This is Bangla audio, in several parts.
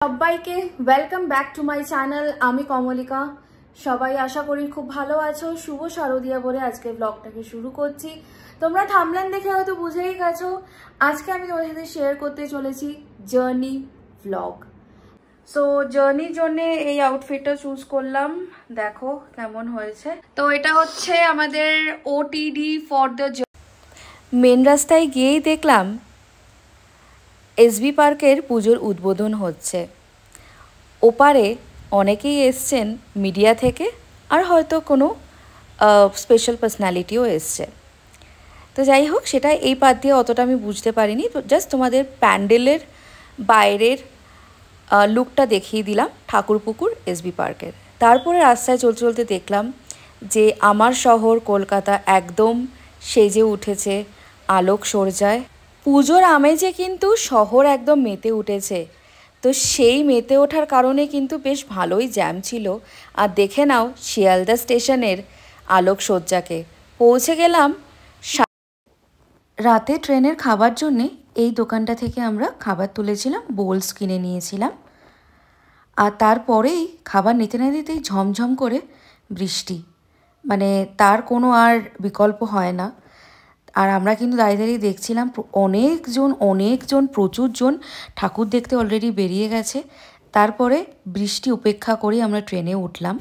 সবাইকে welcome back to my channel. আমি কমলিকা। সবাই আশা করি খুব ভালো আছো। শুভ শারদিয়া বলে আজকে ব্লগটাকে শুরু করছি। তোমরা থাম্বনেল দেখে হয়তো বুঝেই গেছো আজকে আমি তোমাদের সাথে শেয়ার করতে চলেছি জার্নি ব্লগ। সো জার্নির জন্য এই আউটফিটটা চুজ করলাম, দেখো কেমন হয়েছে। তো এটা হচ্ছে আমাদের ওটিডি ফর দ্য মেন রাস্তায় গিয়েই দেখলাম এসবি পার্কের পুজোর উদ্বোধন হচ্ছে। ওপারে অনেকেই এসছেন মিডিয়া থেকে, আর হয়তো কোনো স্পেশাল পার্সোনালিটিও এসছে। তো যাই হোক, সেটা এই পাত দিয়ে অতটা আমি বুঝতে পারিনি। তো জাস্ট তোমাদের প্যান্ডেলের বাইরের লুকটা দেখিয়ে দিলাম ঠাকুরপুকুর এসবি পার্কের। তারপরে রাস্তায় চলতে চলতে দেখলাম যে আমার শহর কলকাতা একদম সেজে উঠেছে আলোক সজ্জায়। পুজোর আমেজে কিন্তু শহর একদম মেতে উঠেছে। তো সেই মেতে ওঠার কারণে কিন্তু বেশ ভালোই জ্যাম ছিল। আর দেখে নাও শিয়ালদা স্টেশনের আলোকসজ্জাকে। পৌঁছে গেলাম রাতে ট্রেনের খাবার জন্যে। এই দোকানটা থেকে আমরা খাবার তুলেছিলাম, বোলস কিনে নিয়েছিলাম। আর তারপরেই খাবার নিতে না দিতেই ঝমঝম করে বৃষ্টি, মানে তার কোনো আর বিকল্প হয় না। আর আমরা কিন্তু দাঁড়িয়ে দাঁড়িয়ে দেখছিলাম অনেকজন প্রচুর জন ঠাকুর দেখতে অলরেডি বেরিয়ে গেছে। তারপরে বৃষ্টি উপেক্ষা করে আমরা ট্রেনে উঠলাম।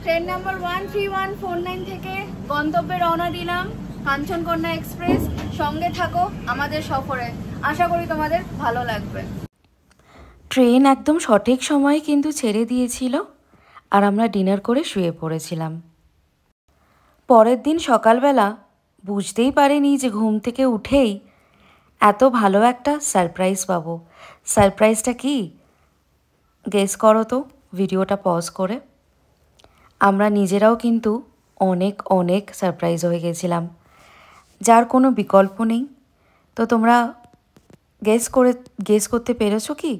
ট্রেন নাম্বার 13149 থেকে গন্তব্যে রওনা দিলাম, কাঞ্চনকন্যা এক্সপ্রেস। সঙ্গে থাকো আমাদের সফরে, আশা করি তোমাদের ভালো লাগবে। ট্রেন একদম সঠিক সময়ে কিন্তু ছেড়ে দিয়েছিল, আর আমরা ডিনার করে শুয়ে পড়েছিলাম। পরের দিন সকালবেলা বুঝতেই পারিনি যে ঘুম থেকে উঠেই এত ভালো একটা সারপ্রাইজ পাবো। সারপ্রাইজটা কি গেস করো তো ভিডিওটা পজ করে। আমরা নিজেরাও কিন্তু অনেক সারপ্রাইজ হয়ে গেছিলাম, যার কোনো বিকল্প নেই। তো তোমরা গেস করতে পেরেছো কি?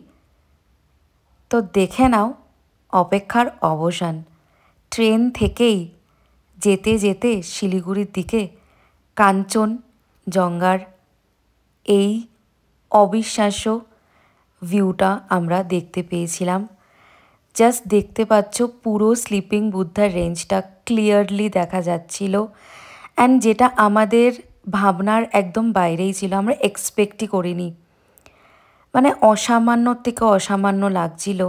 তো দেখে নাও অপেক্ষার অবসান। ট্রেন থেকেই যেতে যেতে শিলিগুড়ির দিকে কাঞ্চনজঙ্ঘার এই অবিশ্বাস্য ভিউটা আমরা দেখতে পেয়েছিলাম। জাস্ট দেখতে পাচ্ছ পুরো স্লিপিং বুদ্ধার রেঞ্জটা ক্লিয়ারলি দেখা যাচ্ছিল। অ্যান্ড যেটা আমাদের ভাবনার একদম বাইরেই ছিল, আমরা এক্সপেক্টই করিনি। মানে অসামান্যর থেকে অসামান্য লাগছিল।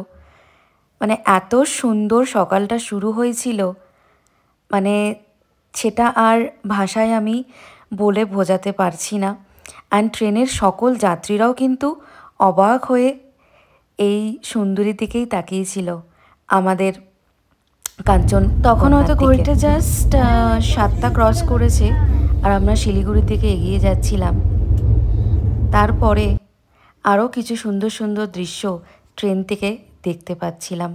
মানে এত সুন্দর সকালটা শুরু হয়েছিল, মানে সেটা আর ভাষায় আমি বলে বোঝাতে পারছি না। অ্যান্ড ট্রেনের সকল যাত্রীরাও কিন্তু অবাক হয়ে এই সুন্দরীর দিকেই তাকিয়েছিল আমাদের কাঞ্চন। তখন হয়তো ঘড়িটা জাস্ট 7টা ক্রস করেছে, আর আমরা শিলিগুড়ির দিকে এগিয়ে যাচ্ছিলাম। তারপরে আরও কিছু সুন্দর সুন্দর দৃশ্য ট্রেন থেকে দেখতে পাচ্ছিলাম।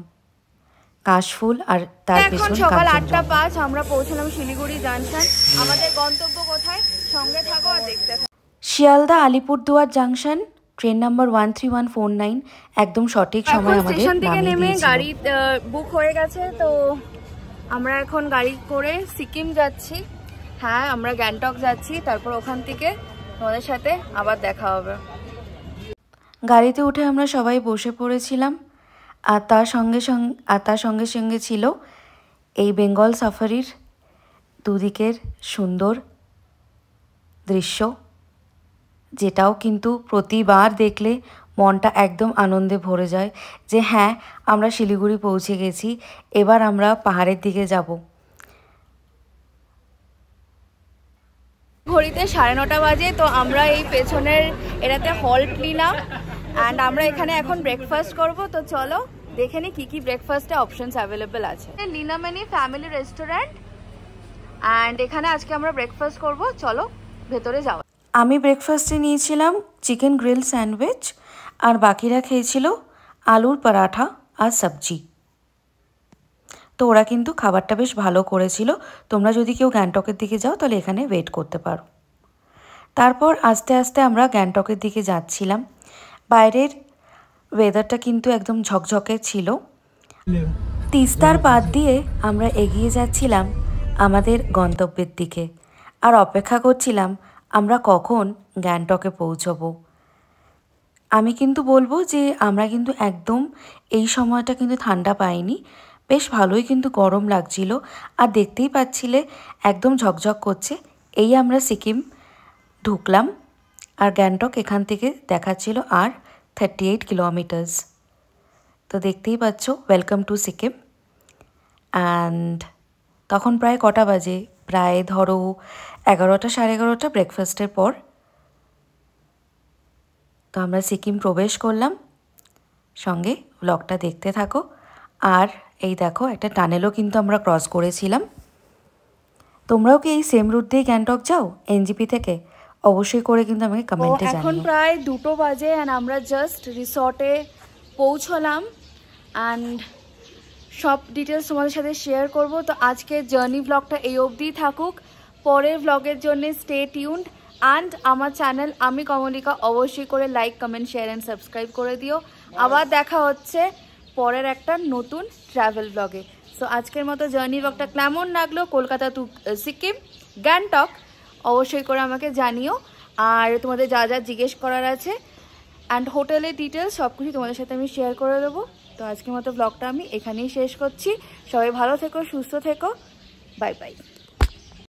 কাশফুল আর তার পেছন সকাল 8:05 আমরা পৌঁছলাম শিলিগুড়ি জাংশন। আমাদের গন্তব্য কোথায়? সঙ্গে থাকো আর দেখতে থাকো। Sealdah Alipurduar junction, train number 13149। একদম সঠিক সময় আমাদের স্টেশন থেকে নেমে গাড়ি বুক হয়ে গেছে। তো আমরা এখন গাড়ি করে সিকিম যাচ্ছি। হ্যাঁ, আমরা গ্যাংটক যাচ্ছি। তারপর ওখান থেকে তোমাদের সাথে আবার দেখা হবে। গাড়িতে উঠে আমরা সবাই বসে পড়েছিলাম। আর তার সঙ্গে সঙ্গে ছিল এই বেঙ্গল সাফারির দুদিকের সুন্দর দৃশ্য, যেটাও কিন্তু প্রতিবার দেখলে মনটা একদম আনন্দে ভরে যায় যে হ্যাঁ, আমরা শিলিগুড়ি পৌঁছে গেছি, এবার আমরা পাহাড়ের দিকে যাব। ঘড়িতে 9:30 বাজে। তো আমরা এই পেছনের এটাতে হল্ট নিলাম, অ্যান্ড আমরা এখানে এখন ব্রেকফাস্ট করব। তো চলো দেখে নি কি ব্রেকফাস্টে অপশনস অ্যাভেলেবেল আছে। লীনামণি ফ্যামিলি রেস্টুরেন্ট, অ্যান্ড এখানে আজকে আমরা ব্রেকফাস্ট করব। চলো ভেতরে যাওয়া। আমি ব্রেকফাস্টে নিয়েছিলাম চিকেন গ্রিল স্যান্ডউইচ, আর বাকিরা খেয়েছিল আলুর পরাঠা আর সবজি। তো ওরা কিন্তু খাবারটা বেশ ভালো করেছিল। তোমরা যদি কেউ গ্যাংটকের দিকে যাও তাহলে এখানে ওয়েট করতে পারো। তারপর আস্তে আস্তে আমরা গ্যাংটকের দিকে যাচ্ছিলাম। বাইরের ওয়েদারটা কিন্তু একদম ঝকঝকে ছিল। তিস্তার পাত দিয়ে আমরা এগিয়ে যাচ্ছিলাম আমাদের গন্তব্যের দিকে, আর অপেক্ষা করছিলাম আমরা কখন গ্যাংটকে পৌঁছবো। আমি কিন্তু বলবো যে আমরা কিন্তু একদম এই সময়টা কিন্তু ঠান্ডা পাইনি, বেশ ভালোই কিন্তু গরম লাগছিল। আর দেখতেই পাচ্ছিলে একদম ঝকঝক করছে। এই আমরা সিকিম ঢুকলাম, আর গ্যাংটক এখান থেকে দেখাচ্ছিল আর 38 কিলোমিটার্স। তো দেখতেই পাচ্ছ, ওয়েলকাম টু সিকিম। অ্যান্ড তখন প্রায় কটা বাজে, প্রায় ধরো 11টা সাড়ে 11টা ব্রেকফাস্টের পর। তো আমরা সিকিম প্রবেশ করলাম, সঙ্গে ব্লগটা দেখতে থাকো। আর এই দেখো একটা টানেলও কিন্তু আমরা ক্রস করেছিলাম। তোমরাও কি এই সেম রুট দিয়ে গ্যাংটক যাও এনজিপি থেকে? অবশ্যই করে কিন্তু আমাকে কমেন্টে জানিও। এখন প্রায় 2টো বাজে অ্যান্ড আমরা জাস্ট রিসর্টে পৌঁছলাম অ্যান্ড সব ডিটেলস তোমাদের সাথে শেয়ার করব। তো আজকের জার্নি ব্লগটা এই অবধিই থাকুক। পরের ব্লগের জন্য স্টে টিউনড অ্যান্ড আমার চ্যানেল আমি কমলিকা অবশ্যই করে like comment share and subscribe করে দিও। আবার দেখা হচ্ছে পরের একটা নতুন ট্রাভেল ব্লগে। সো আজকের মতো জার্নি ব্লগটা কেমন লাগলো কলকাতা টু সিকিম গ্যাংটক অবশ্যই করে আমাকে জানিও। আর তোমাদের যা যা জিজ্ঞেস করার আছে অ্যান্ড হোটেলের ডিটেলস সব কিছু তোমাদের সাথে আমি শেয়ার করে দেবো। তো আজকের মতো ব্লগটা আমি এখানেই শেষ করছি। সবাই ভালো থেকো, সুস্থ থেকো, বাই বাই।